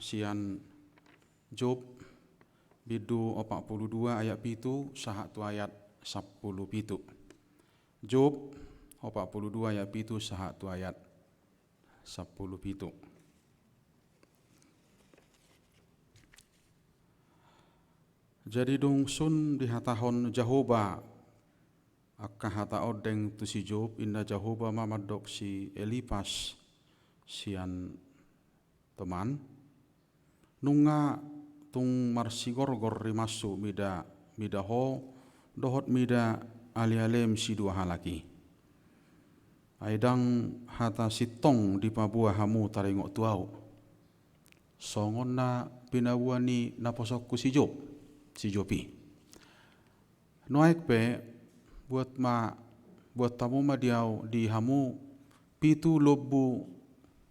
sian Job bidu 42 ayat pitu saha tu ayat 10 pitu. Job 42 ayat pitu saha tu ayat 10 pitu. Jadi dungsun di hatahon Jahoba akka hata odeng tu si Job inda Jahoba mamadok si Elipas sian teman nunga tung marsigorgor rimasu mida ho dohot mida ali-alem si dua halaki. Aidang hata sitong di pabua hamu taringok tuau. Songon na pinabuani na posokku si Jopi. Noaik pe buat tamu ma diau di hamu pitu lobu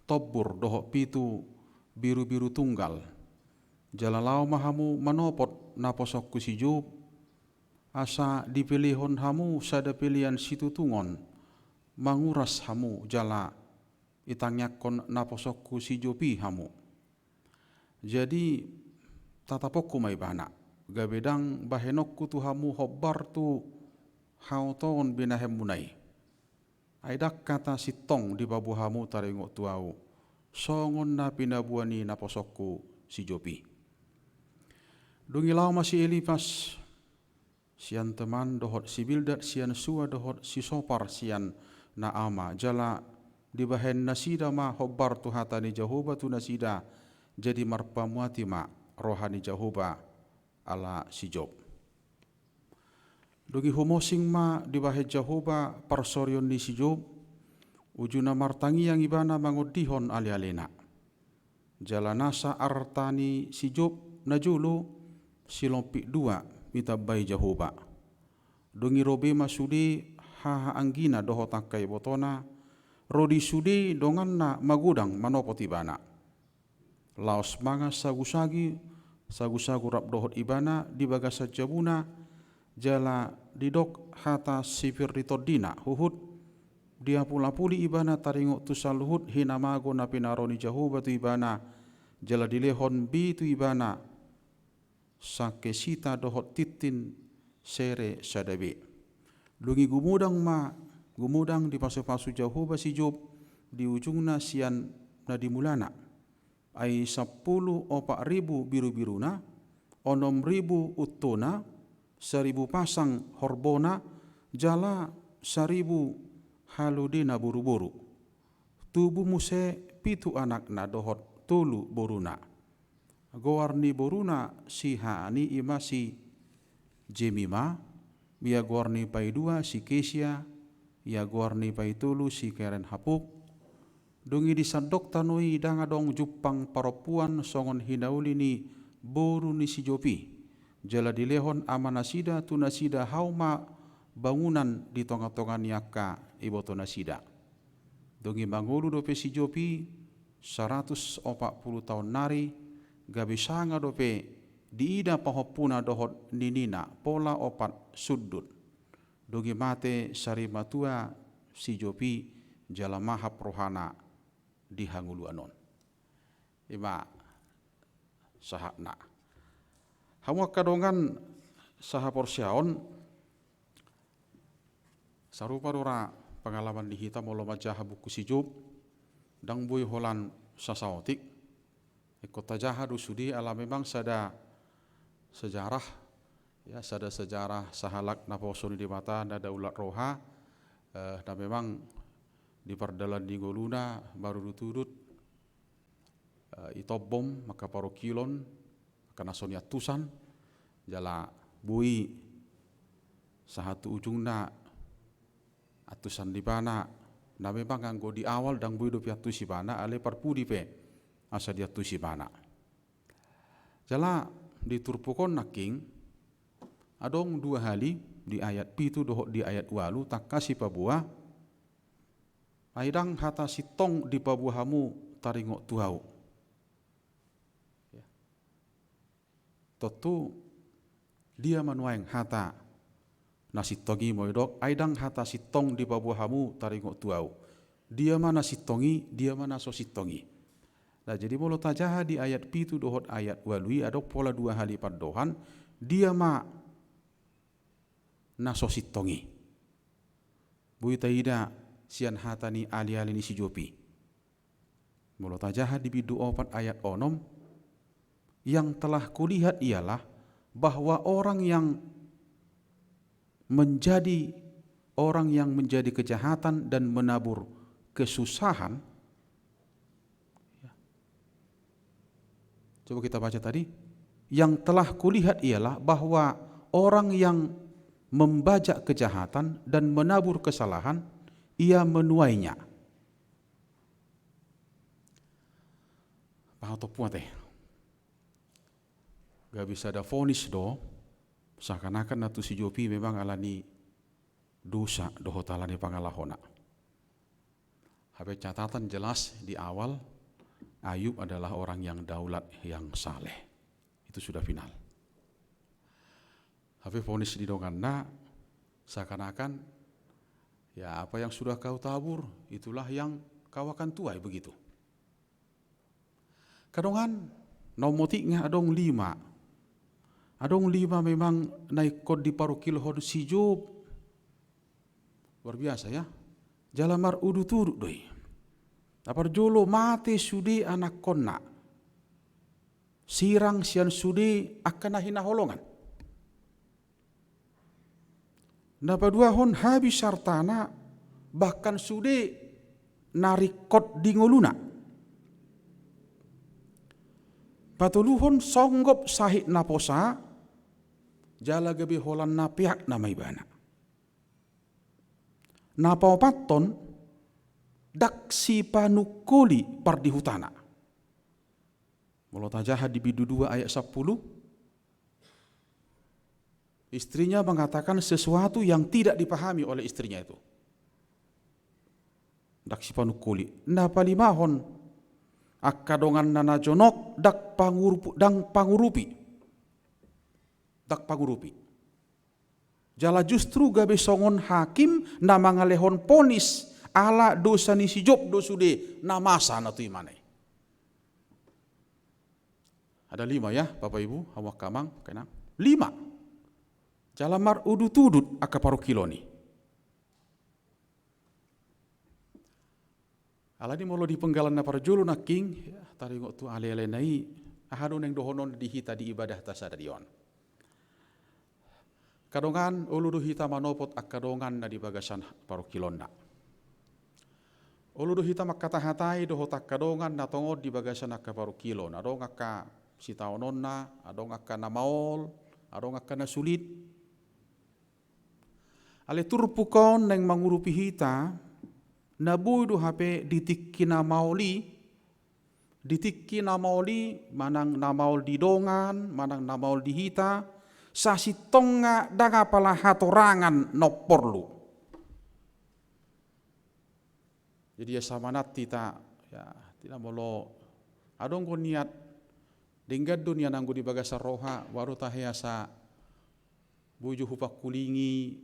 tobur dohok pitu biru-biru tunggal. Jalalau mahamu manopot na posokku si Job asa dipilihon hamu sada pilihan situ tungon manguras hamu jala itangyakon na posokku si Jopi hamu. Jadi tatapokku may bana gabedang bahenokku tu hamu hobbar tu hauton binahem munai. Aidak kata sitong di babu hamu taringok tuau songon na pinabuani na posokku si Jopi. Dungilau masih Elipas sian teman dohot si Bildad sian sua dohot si Sopar sian Naama jala dibahen nasida ma hobbar tu hatani Jahoba tu nasida jadi marpamuati ma rohani Jahoba ala si Job. Dungi humosing ma dibahen Jahoba parsorion ni si Job ujuna martangi yang ibana mangodihon ali-alena. Jala nasa artani si Job najulu silompik dua mitabai Jahoba. Dungi robe masudi haha anggina dohotakai botona rodi sudi donganna magudang manopoti ibana. Laos manga sagu-sagu rap dohot ibana di bagasa jabuna jala didok hata sipir ditodina huhut dia pula-puli ibana taringok tu saluhut hinamago na pinaroni Jahoba tu ibana jala dilehon bi tu ibana sake sita dohot titin sere sadabe. Lungi gumudang di pasu-pasu Jahoba si Job di ujungna sian na dimulana. Ai 10 ribu biru-biruna, 6.000 utona, 1.000 pasang horbona, jala 1.000 haludina buru-buru. Tubuh muse pitu anak na dohot tulu boruna. Goarni boruna si Haani ima si Jemima, ia goarni pai 2 si Kesia, ia goarni pai 3 si Keren Hapuk. Dungi disadok tanui dangadong jupang paropuan songon hinauli ni boru ni si Jopi. Jala dilehon amanasida tu nasida hauma bangunan di tonga-tongan yaka iboto nasida. Dungi mangulu dope si Jopi 140 tahun nari gabisanga dope diida pahopuna dohot ninina pola 4 sudut. Dungi mate sarimatua si Jopi jala mahap rohana di hangulu anon. Ima sahakna. Hamu kadongan sahapor siaon sarupa dora pengalaman di hitam olo majaha buku si Job dang bui holan sasaotik kota jahadu sudi ala memang sada sejarah ya sada sejarah sahalak naposoni di mata nada ulat roha dan memang di pardalan di goluna baru diturut itobom maka paro kilon karena sonia tusan jala bui sahatu ujungna atusan di bana na memang anggo di awal dang bui do piatu si bana ale parpudi pe asa dia tu si bana jala di turpukon naking adong 2 hali di ayat pitu dohok di ayat 8 tak kasih pabuah aidang hata sitong di pabuhamu taringok tuau. Tentu dia manuaeng hata nasitongi moidok aidang hata sitong di pabuhamu taringok tuau. Dia mana sitongi, dia mana so sitongi. Nah, jadi molo tajaha di ayat pitu dohot ayat walui adok pola 2 hali dohan dia ma nasositongi. Bui taida sian hatani ali-ali ni si jopi. Molo tajaha di bidu 4 ayat onom yang telah kulihat ialah bahwa orang yang menjadi kejahatan dan menabur kesusahan. Coba kita baca tadi. Yang telah kulihat ialah bahwa orang yang membajak kejahatan dan menabur kesalahan, ia menuainya. Paham atau puat Gak bisa ada vonis do, seakan-akan natu si jopi memang alani dosa dohot alani pangalahona. Habis catatan jelas di awal, Ayub adalah orang yang daulat, yang saleh. Itu sudah final. Habis vonis di dongana, seakan-akan ya apa yang sudah kau tabur, itulah yang kau akan tuai begitu. Kadongan nomotiknya adong 5. Adong 5 memang naik kod di paru kilhon si Job. Luar biasa ya. Jalamar udu turut doi. Apar jolo mate sudi anak konna. Sirang sian sudi akan hina holongan. Napa 2 hon habis sartana bahkan sudi narikot di ngoluna. Patuluhon songgop sahik naposa jala gabi holan na pihak na may bana. Napapaton daksi panukuli pardihutana. Mula tajaha di bidu 2 ayat 10. Istrinya mengatakan sesuatu yang tidak dipahami oleh istrinya itu. Daksi panukuli. Napalimahon akadongan nana jonok dak pangurupi. Dak pangurupi. Jala justru gabe songon hakim na mangalehon ponis ala dosa ni si Job dosude namasa na tu imane. Ada 5 ya Bapak Ibu, hawak kamang kena 5. Jalamar udu tudut akaparu kiloni. Alani molo di penggalan na para julu na king, tari ngok tu ale-ale nai ahanu neng dohonon dihita di ibadah tasada dion. Kadongan ulu hita manopot akadongan na di bagasan paru kilonna. Ulu hita makata hatai dohotak kadongan na tongod di bagasan akaparu kilon. Adong aka sitaononna, adong aka na maol, adong aka na sulit. Ale turpukon neng mangurupi hita, nabuy do hape ditikki na maoli, manang na maol di dongan, manang na maol di hita, sa sitonga daga pala hatorangan no porlu. Jadi ya samanat tita ya tidak molo adong ko niat denggad dunia nanggu di bagasa roha waru tahayasa buju hupak kulingi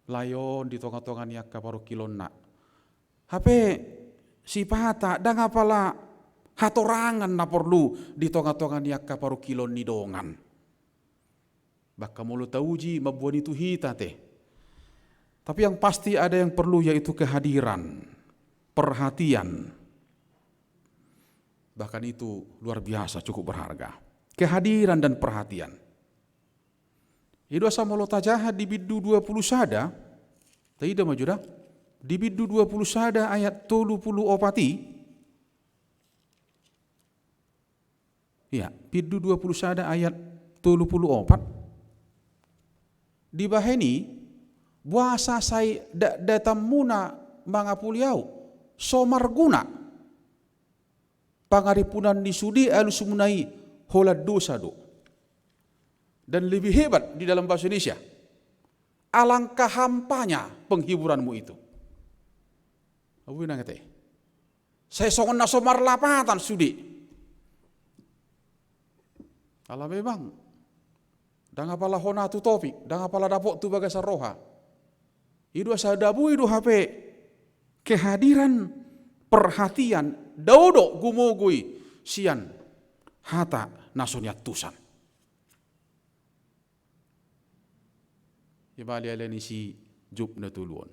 layon di tonga-tongan yak kaparu kilonna. Hape si pata daga pala hatorangan na porlu di tonga-tongan yak kaparu kilon ni dongan. Baka mulu tauji mabuan itu hita teh. Tapi yang pasti ada yang perlu yaitu kehadiran, perhatian. Bahkan itu luar biasa cukup berharga. Kehadiran dan perhatian. Itu asal mulu tajaha di bidu 20 sada. Tidak majudah. Di bidu 20 sada ayat 30 opati. Ya, bidu 20 sada ayat 34. Di baheni buasa say datamuna mga puliau somarguna pangaripunan ni sudi alusumunai holad dosa do. Dan lebih hebat di dalam bahasa Indonesia, alangkah hampanya penghiburanmu itu. Abu nangete. Saya songon na somar lapatan sudi. Ala memang danga pala hona tu topik, danga pala dapok tu bagasa roha. Idu asa dabu idu hape kehadiran, perhatian Daudo gumugui sian hata nasonyat tusan. Ibali aleni si Job na tuluan.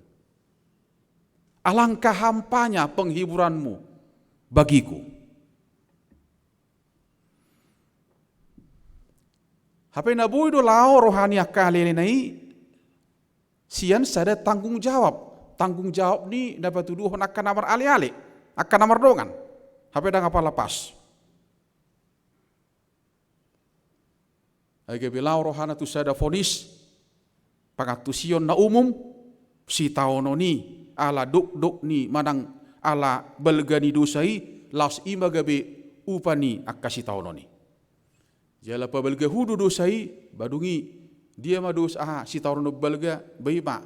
Alangkah hampanya penghiburanmu bagiku. Hape na bui do lao rohani akale nai sian sada tanggung jawab. Tanggung jawab ni dapat tuduhan akan namar ale-ale, akan namar dongan. Hape dah ngapa lepas. Age bilau rohana tu sada fonis pangatusion na umum si taono ni ala duk ni manang ala belgani dosai las ima gabe upani akasi taono ni. Jala pa belga hudu dosai badungi dia madus si taono belga baima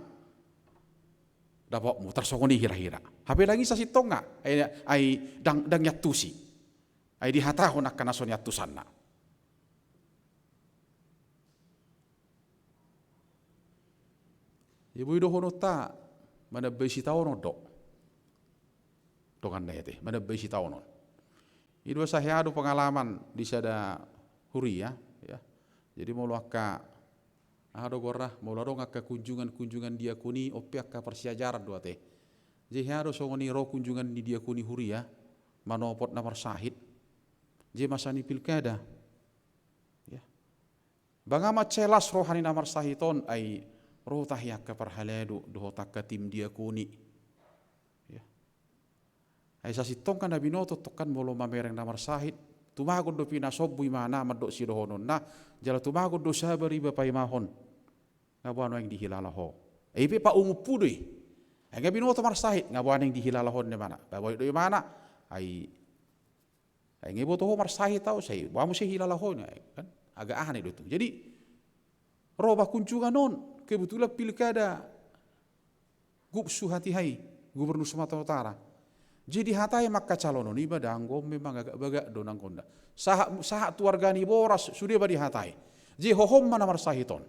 dapat mu tersongoni hira-hira. Hape lagi sa sitonga ai dang yatusi. Ai dihatahon akan nason yatusanna. Ibu ido hono ta mana besi taono do. Dongan nete, mana besi taono. Ido sahiadu pengalaman di sada huria ya. Jadi mau luaka ada gorah mau ladong akka kunjungan dia kuni opi akka persiajaran dua teh. Jadi harus songoni ro kunjungan di dia kuni huria manopot namar sahid. Jadi masani pilkada. Ya. Bangama celas rohani namar sahiton ai roh tahyak ka perhaledu doh takka tim dia kuni. Ya. Ai sasitong kan binoto tokan bolo mamereng namar sahid. Tumagod do pinasobui mana madok si dohonon na jala tumagod do sabari bapai mahon ngabuano yang dihilalaho ipe pa umupudui nga binoto mar sahid ngabuano yang dihilalahon ne mana baboy do mana ai ngeboto ho mar sahid tau sai wa mo si hilalahon kan agak aneh do tu. Jadi roba kunjungan non kebetulan pilkada gubsu hati hai gubernur Sumatera Utara. Jadi hatai makka calonon iba danggo memang agak bagak donang konda. Saha tuargani boras sudah badi hatai. Jadi hohom mana mar sahiton.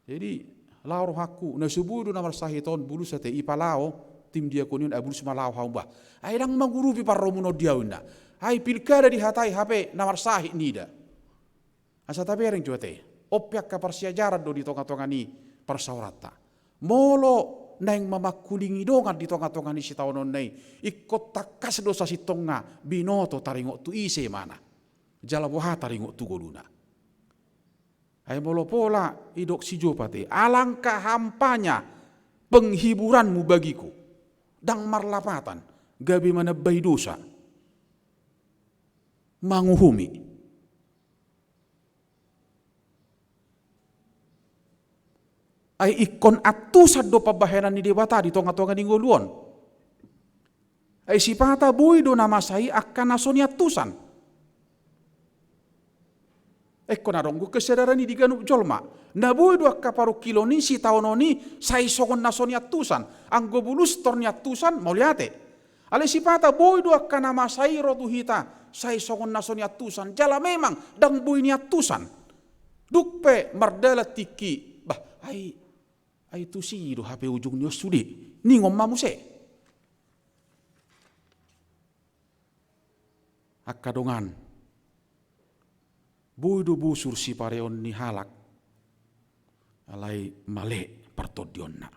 Jadi lauro hakku na subudu namar sahiton bulu sate ipalao tim dia kuniun abul sumalau hamba. Ai dang mangurupi parromuno diauna. Ai pilkada di hatai hape namar sahid nida. Asa tabereng juate. Opyak ka persiajaran do di tonga-tonga ni persaurata. Molo neng mamakulingi dongan di tonga-tonga ni si taonon nei ikut takas dosa si tonga binoto taringo tu ise mana jala boha taringo tu goluna ay molo pola idok si Jopate alangkah hampanya penghiburanmu bagiku dang marlapatan gabi mana bay dosa manguhumi ay ikon atusad do pabahenan ni debata di tonga-tonga ni ngoluon. Ay sipata bui do namasai akan nason atusan. Kon adong gu kesadaran ni diganup jolma. Na bui do akka paru kilo ni si taono ni sai songon nason atusan. Anggo bulus torni atusan mau liate. Ale sipata bui do akka namasai rotu hita sai songon nason atusan. Jala memang dang bui ni atusan. Dukpe mardala tiki bah ai tu si do hape ujung ni sudi ni ngom mamuse akadongan buido busur si pareon ni halak alai male partodionna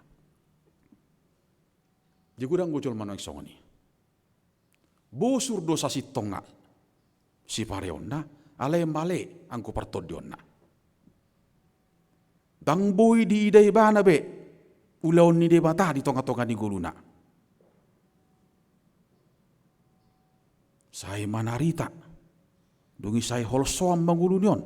jigudang gojol manoek songoni busur dosa si tonga si pareonna alai male angko partodionna dang boy di idai bana be ulaon ni debata di tonga-tonga ni goluna. Sai manarita dungi sai holsoam mangulunion.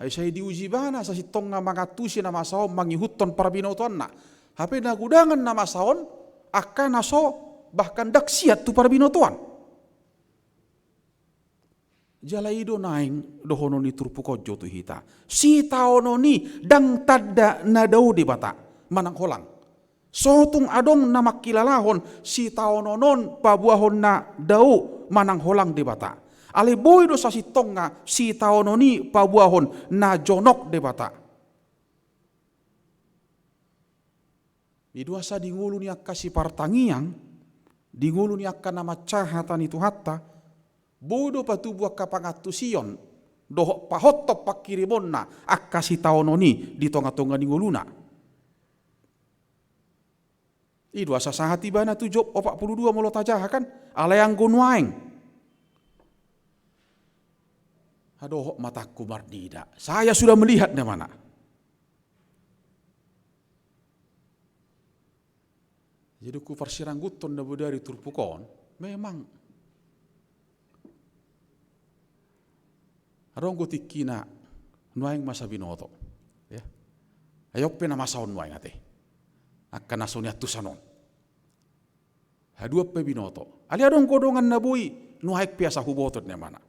Ai sai diuji bana sa si tonga mangatusi nama saon mangihutton parabinoton na. Hape nagudangan nama saon akan naso bahkan daksiat tu parabinotoan. Jalaido naing dohono ni turpu kojo tu hita. Si taono ni dang tadda nadau di bata manang holang. Sotung adong nama kilalahon si taono non pabuahon na dau manang holang di bata. Ale boy do sa si tonga si taono ni pabuahon na jonok di bata. Idua sa dingulu ni akasi partangiang Di ngulu ni akan nama cahatan itu hatta, bodo patubu akka pangatu sion, dohok pahotop pakirimonna akka si taononi di tonga-tonga di nguluna. Idu asa sahati bana tu Job 42 mulo tajah kan, alayang gunuaing. Adohok mataku mardida, saya sudah melihat di mana. Jadi ku persirangguton na budari turpukon, memang adong ko tikina nuaing masa binoto. Ya. Ayok pena masaon nuaing ate. Akan nasonya tusanon. Hadua pe binoto. Ali adong kodongan nabui nuaik piasa hubotot ne mana.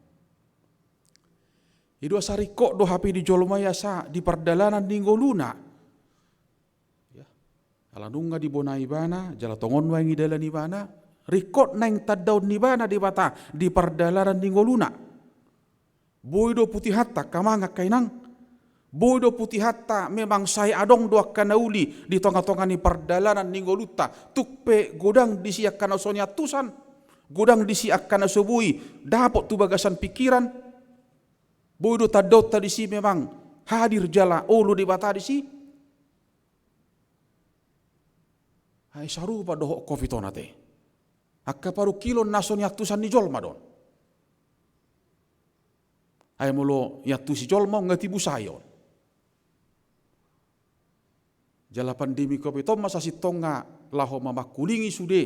Idu asariko do hapi di jolmaya sa di perdalanan ninggoluna. Ya. Alanunga di bonai bana, jala tongon nuaing idalan ibana, rikot neng tadaun ni bana di bata di perdalanan ninggoluna. Boydo putih hatta kamanga kainang. Boydo putih hatta memang saya adong doa kanauli di tonga-tonga ni perdalanan ninggoluta. Tukpe godang disiak kana sonya tusan. Godang disiak kana sobui. Dapot tu bagasan pikiran. Boydo tadaut tadi si memang hadir jala ulu di bata di si. Hai sarupa dohok kofitonate. Akka paru kilon nasonya tusan ni jolma don. Ay mulo yatu si jolma ngati busayon. Jala pandemi COVID masa si tonga laho mama kulingi sude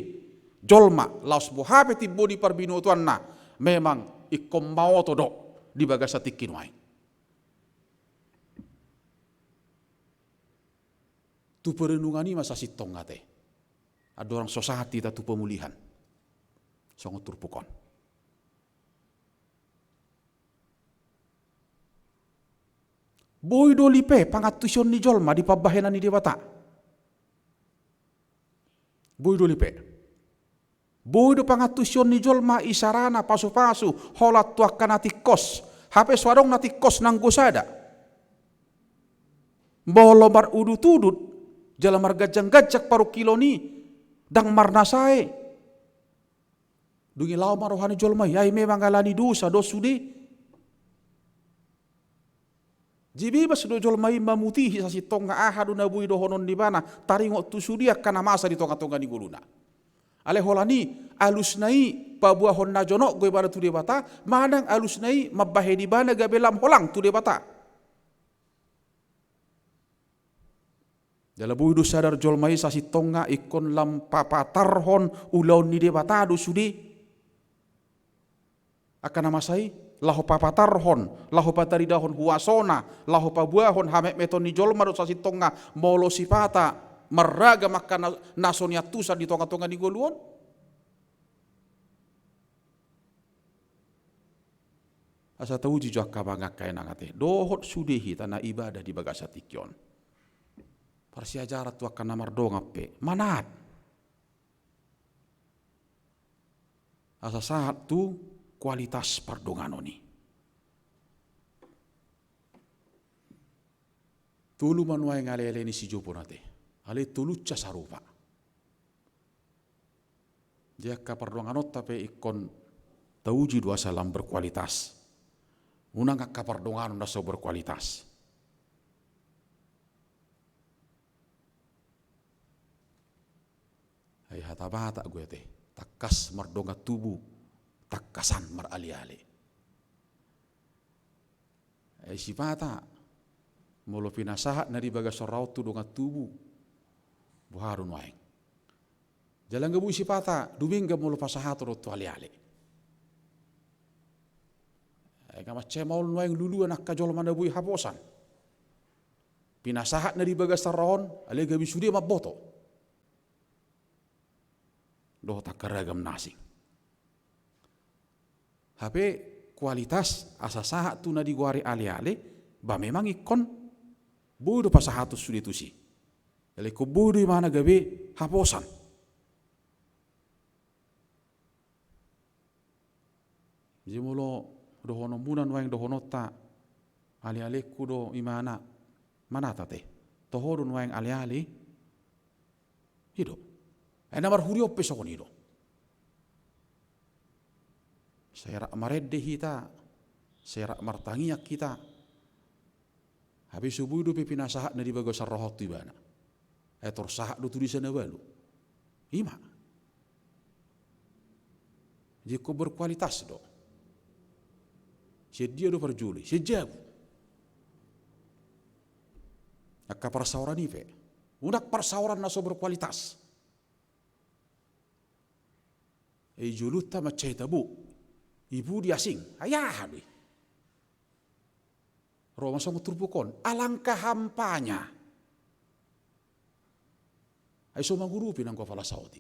jolma laos bohape ti bodi parbinotuan na memang ikom mau todok di bagasa tikinwai. Tu perenungani masa si tonga te. Ada orang sosahati tatu pemulihan. Songo turpukon. Boy dolipe pangatusion ni jolma di pabahenan ni dewata. Boy dolipe. Boy do pangatusion ni jolma isarana pasu-pasu holat tuakan nati kos. Hape swadong nati kos nang gosada. Bolo mar udut-udut jala mar gajang-gajak paru kiloni dang marnasae. Dungi lau marohani jolma yai memang galani dosa dosudi. Jibi bas do jol mai mamutihi sa si tonga ahadu na bui do honon di bana taringo tu sudia kana masa di tonga-tonga ni guluna. Ale holani alus nai pabua honna jono goy bana tu de bata manang alus nai mabbahe di bana gabelam holang tu de bata. Jala bui do sadar jol mai sa si tonga ikon lam papatarhon ulaun ni de bata do sudi. Akana masai laho papatarhon, laho pataridahon huasona, laho pabuahon hamek meton ni jolma do sasi tonga molo sifata meraga makan nasonya tusan di tonga-tonga ni goluon. Asa tahu jujak kabanga kaina ngate dohot sudehi tanah ibadah di bagasa tikyon. Parsi ajarat tu akan namar do ngape manat. Asa saat tu kualitas pardonganoni. Tulu manuai ngalele ni si jopo nate. Ale tulucca sarupa. Dia ka pardonganot tapi ikon tauji dua salam berkualitas. Unang ka pardonganon da so berkualitas. Hai hata-bata gue teh. Takas mardonga tubuh. Takasan mar ali-ali. Sipata molo pinasahat na di bagasaraw tu donga tubuh buharun waeng. Jalan gabu sipata dumingga molo pasahat ro tu ali-ali. Kamas cemaul waeng lulu anak kajol mandabui haposan. Pinasahat na di bagasaraon ale gabi sudi maboto. Doh takaragam nasing. Hape kualitas asa sahat tu na diguari ale-ale ba memang ikon bodo pasahatus sudi tusi. Ele ko bodo mana gabe haposan. Jimulo dohono munan waeng dohono ta ale-ale ku do imana manata te. Tohodun waeng ale-ale hido. Namar huriop pesokon hido. Serak marede kita, serak martangiak kita. Habis subuh itu pipina sahat na di bagosar rohot di bana. Etor sahat do tulisan na balu. Ima. Jika berkualitas do. Dia do perjuli, jago. Akka persauran ipe. Unak persauran na so berkualitas. Juluta macai tabu. Ibu di asing. Ayah deh. Roma song turbukon. Alangkah hampanya. Ay so mangurupi ng kofala saudi.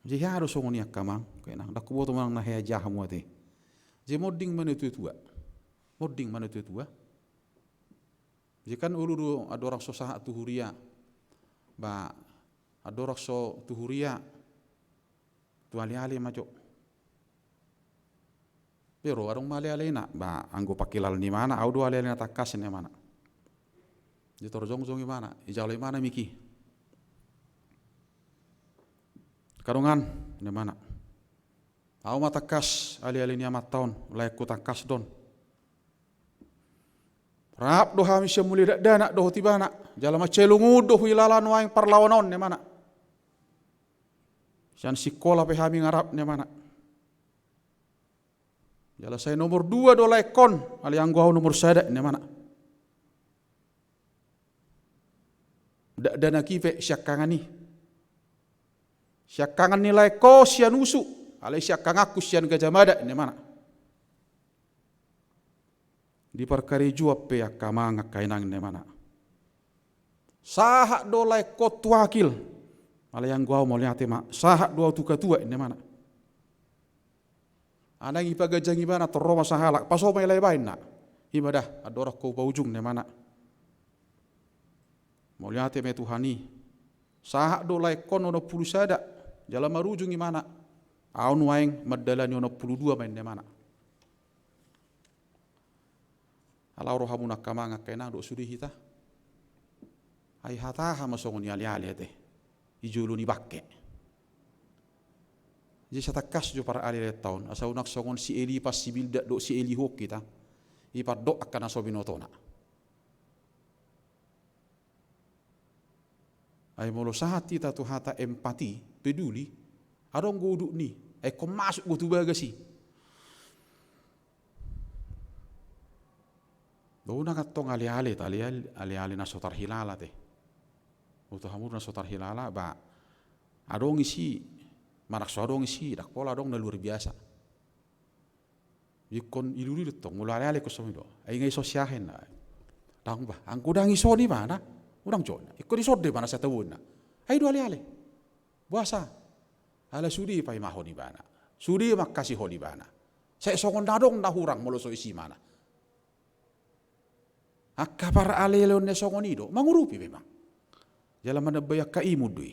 Jadi harus song niak kamang. Kaya nang dakubo to mang nahaya jahamu ate. Jadi modding mana itu tua. Modding mana itu tua. Jadi kan ulu ada orang so sahat tuhuria. Ba ada orang so tuhuria. Tu ali-ali majo. Pero arong mali-ali na ba anggo pakilal ni mana au do ali-ali na takas ni mana. Di torjong-jong di mana? Ijalo mana miki? Karungan ni mana? Au matakas ali-ali ni amat taon layak ku takas don. Rap do hami semuli dana do tibana. Jala macelungu do hilalan waing parlawanon ni mana? Sian sikola pe hami ngarap ni mana? Jala saya nomor 2 do lekon, ali anggo nomor 1 ni mana? Dana kipe syakangan ni. Syakangan nilai ko sian usu, ali syakang aku sian gajamada ni mana? Di perkari juap pe akamang kainang ni mana? Sahak do leko tuakil. Ala yang gua mau lihat tema sahat dua tuka tua ini mana? Anang ipagajang ibana toroma sahalak paso may laybain na ibadah adorak ko paujung ni mana? Mau lihat tema Tuhani sahat do lay kono no pulu sada jalan marujung imana? Aun waing madalani no pulu 2 main ni mana? Ala rohamuna kamanga kaina do sudi hita. Ai hataha masongon ali-ali teh. Ijulu ni bakke. Jadi saya takas jo para ahli tahun. Asa unak songon si Eli pas si bilda do si Eli hok kita. Ipat do akan aso binotona. Ay molo sahat kita tu hata empati, peduli. Adong goduk ni. Ay kom masuk go tu bagasi. Do unak atong ali-ali na sotar hilala teh. Uto hamur na sotar hilala ba adong isi manak so adong isi dak pola adong na luar biasa. Yikon iluri tong mulai ale ko somido. Ay ngai sosyahen na. Dang ba ang kudang iso di mana? Udang jon. Ikko di sodde mana sa tawon na. Ay do ale. Buasa. Ala sudi pa imaho di bana. Sudi makasi ho di bana. Sa songon dadong na hurang molo so isi mana. Akka para ale leon ne songonido mangurupi memang. Jala mana bayak ka imudui.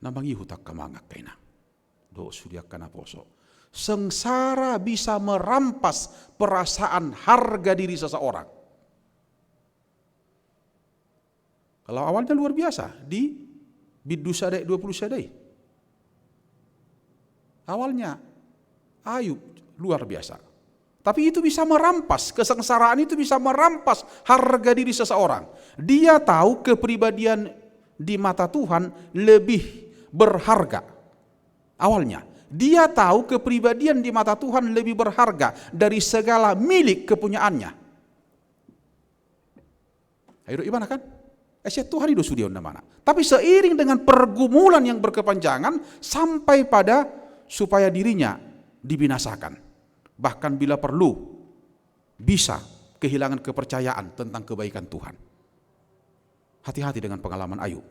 Namangi hutak kamangak kaina. Do sudiak kana poso. Sengsara bisa merampas perasaan harga diri seseorang. Kalau awalnya luar biasa di biddu sadai 20 sadai. Awalnya Ayub luar biasa. Tapi itu bisa merampas, kesengsaraan itu bisa merampas harga diri seseorang. Dia tahu kepribadian di mata Tuhan lebih berharga. Awalnya, dia tahu kepribadian di mata Tuhan lebih berharga dari segala milik kepunyaannya. Ayo gimana kan? Tuhan itu sudah mana. Tapi seiring dengan pergumulan yang berkepanjangan sampai pada supaya dirinya dibinasakan. Bahkan bila perlu bisa kehilangan kepercayaan tentang kebaikan Tuhan. Hati-hati dengan pengalaman Ayub.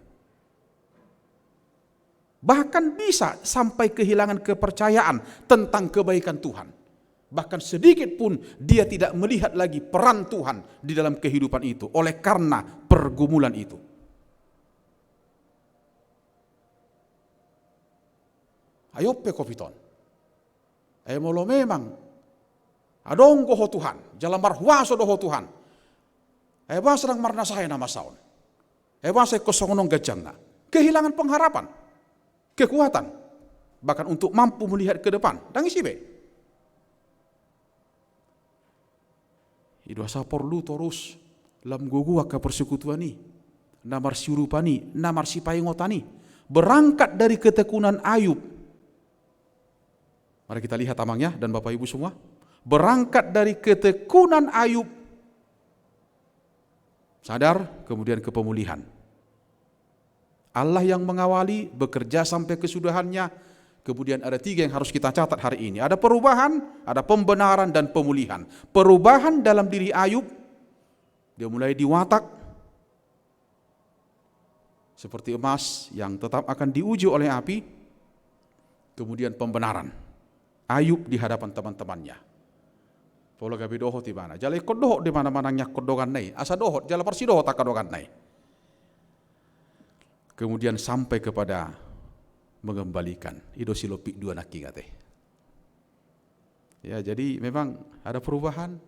Bahkan bisa sampai kehilangan kepercayaan tentang kebaikan Tuhan. Bahkan sedikit pun dia tidak melihat lagi peran Tuhan di dalam kehidupan itu oleh karena pergumulan itu. Ayub pe kopiton. Ayo molo memang adong goho Tuhan, jalan marhuaso doho Tuhan. Eba sedang marna saya nama saun. Eba saya kosongonong gajangna. Kehilangan pengharapan. kekuatan, bahkan untuk mampu melihat ke depan. Dan isi be. Idu asa perlu terus lam gugua ke persekutuan ni, namar siurupani, namar sipayngotani, berangkat dari ketekunan Ayub. Mari kita lihat amangnya dan Bapak Ibu semua. Berangkat dari ketekunan Ayub, sadar, kemudian ke pemulihan. Allah yang mengawali, bekerja sampai kesudahannya. Kemudian ada 3 yang harus kita catat hari ini. Ada perubahan, ada pembenaran, dan pemulihan. Perubahan dalam diri Ayub, dia mulai diwatak seperti emas yang tetap akan diuji oleh api. Kemudian pembenaran, Ayub di hadapan teman-temannya. Pola gabi dohot di mana? Jalai kodohot di mana-mana nyak kodogan nai. Asa dohot, jala persi dohot tak kodogan nai. Kemudian sampai kepada mengembalikan. Ido silopik 2 naki ngate. Ya, jadi memang ada perubahan.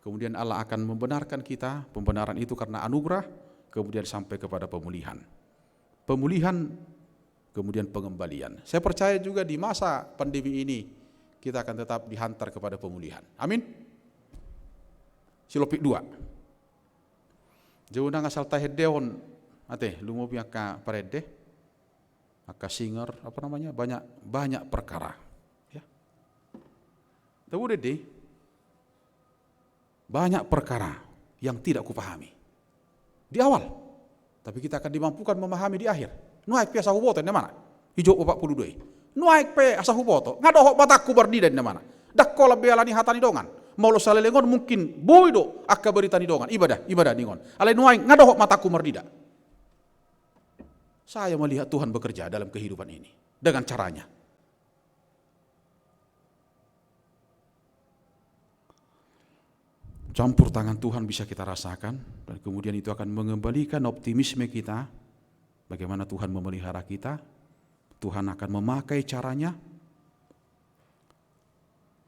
Kemudian Allah akan membenarkan kita. Pembenaran itu karena anugerah. Kemudian sampai kepada pemulihan. Pemulihan, kemudian pengembalian. Saya percaya juga di masa pandemi ini kita akan tetap dihantar kepada pemulihan. Amin. Silopik 2. Jauh nang asal taheddeon ate lumo piaka parede. Aka singer apa namanya? Banyak perkara. Ya. Tahu deh. Banyak perkara yang tidak kupahami di awal, tapi kita akan dimampukan memahami di akhir. Nuaik piasa huboten di mana? Hijau 42. Nuaik pe asa huboto, ngadohok mataku berdida di mana? Dakko lebih alani hatani dongan. Mau lo salelengon mungkin boido akka berita ni dongan. Ibadah ningon. Alai nuaik ngadohok mataku merdida. Saya melihat Tuhan bekerja dalam kehidupan ini dengan caranya. Campur tangan Tuhan bisa kita rasakan, dan kemudian itu akan mengembalikan optimisme kita. Bagaimana Tuhan memelihara kita, Tuhan akan memakai caranya,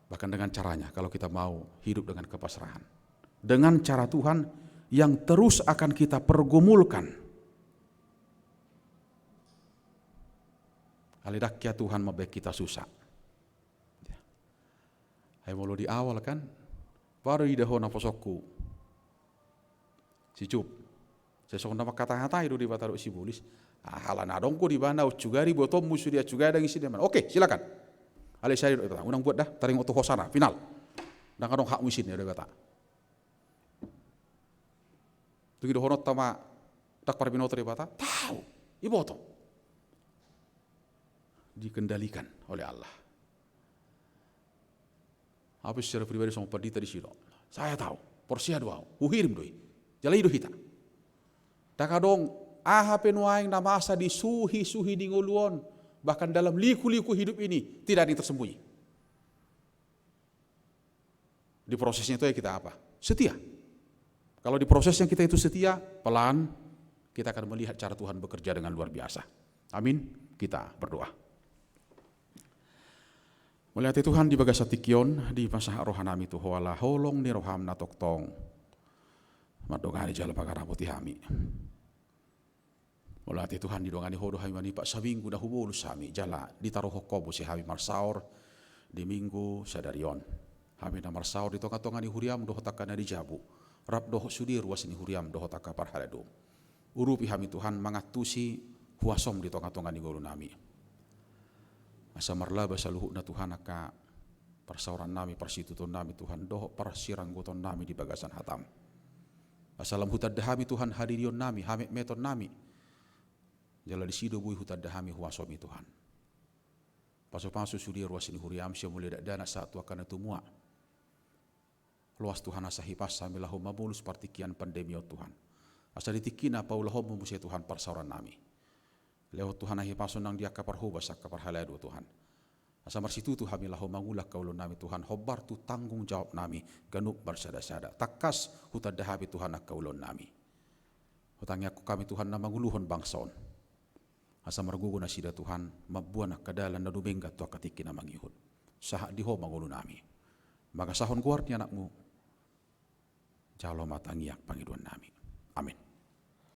bahkan dengan caranya kalau kita mau hidup dengan kepasrahan. Dengan cara Tuhan yang terus akan kita pergumulkan. Alidakya Tuhan mabek kita susah. Hai mulu di awal kan, baru idaho na posokku. Si cup. Sesok nama kata-kata itu di Bataru Sibulis. Halan adongku di bana ucugari botom musuh dia cugari dan isi dia mana. Oke, silakan. Alai saya itu unang buat dah taring oto hosana final. Dan kadang hak musin ya udah kata. Tu gitu honot tama tak parabinoto di bata. Tahu, iboto. Dikendalikan oleh Allah. Apa secara pribadi sama perdita di sini. Saya tahu, porsia doa, uhirim doi. Jalai itu hita. Tak kadang penuaing nama asa disuhi di nguluan, bahkan dalam liku-liku hidup ini tidak ada yang tersembunyi. Di prosesnya itu ya kita apa? Setia. Kalau di prosesnya kita itu setia, pelan kita akan melihat cara Tuhan bekerja dengan luar biasa. Amin. Kita berdoa. Melihat Tuhan di bagas atikion di masa rohanami tu hoala holong ni roham na toktong. Madongani jala pagara putih hami. Melihat Tuhan di dongani hodo hami mani pak sabinggu dah hubulus hami jala ditaruh hokobo si hami marsaur di minggu sadarion. Hami na marsaur di tonga-tonga ni huriam doh takana di jabu. Rap doh sudir was ni huriam doh takka parhaladum. Urupi hami Tuhan mangatusi huasom di tonga-tonga ni guru nami. Asa marlaba sa luhut na Tuhan aka persauran nami persituton nami Tuhan doh parsirang goton nami di bagasan hatam. Asalam hutad dahami Tuhan hadirion nami hamek meton nami. Jala di sido bui hutad dahami huasomi Tuhan. Paso-paso sudir wasini huriam sia mulai dana saat akan tumua. Luas Tuhan asa hipas samilahu mabulus partikian pandemi Tuhan. Asa ditikina paulahom memusia Tuhan persauran nami. Lewat Tuhan ahi pason nang dia kapar hubas kapar haladu Tuhan. Asa marsitu tu hamilahu mangulak kaulun nami Tuhan hobar tu tanggung jawab nami ganuk bersada-sada. Takas hutad dahabi Tuhan ak kaulun nami. Hutangnya aku kami Tuhan na manguluhon bangsaon. Asa margugo na sida Tuhan mabuan ak kadalan na dumenggat tu akatiki na mangihud. Saha diho mangulun nami. Magasahon kuart ni anakmu. Jalo matangiak pangiduan nami. Amin.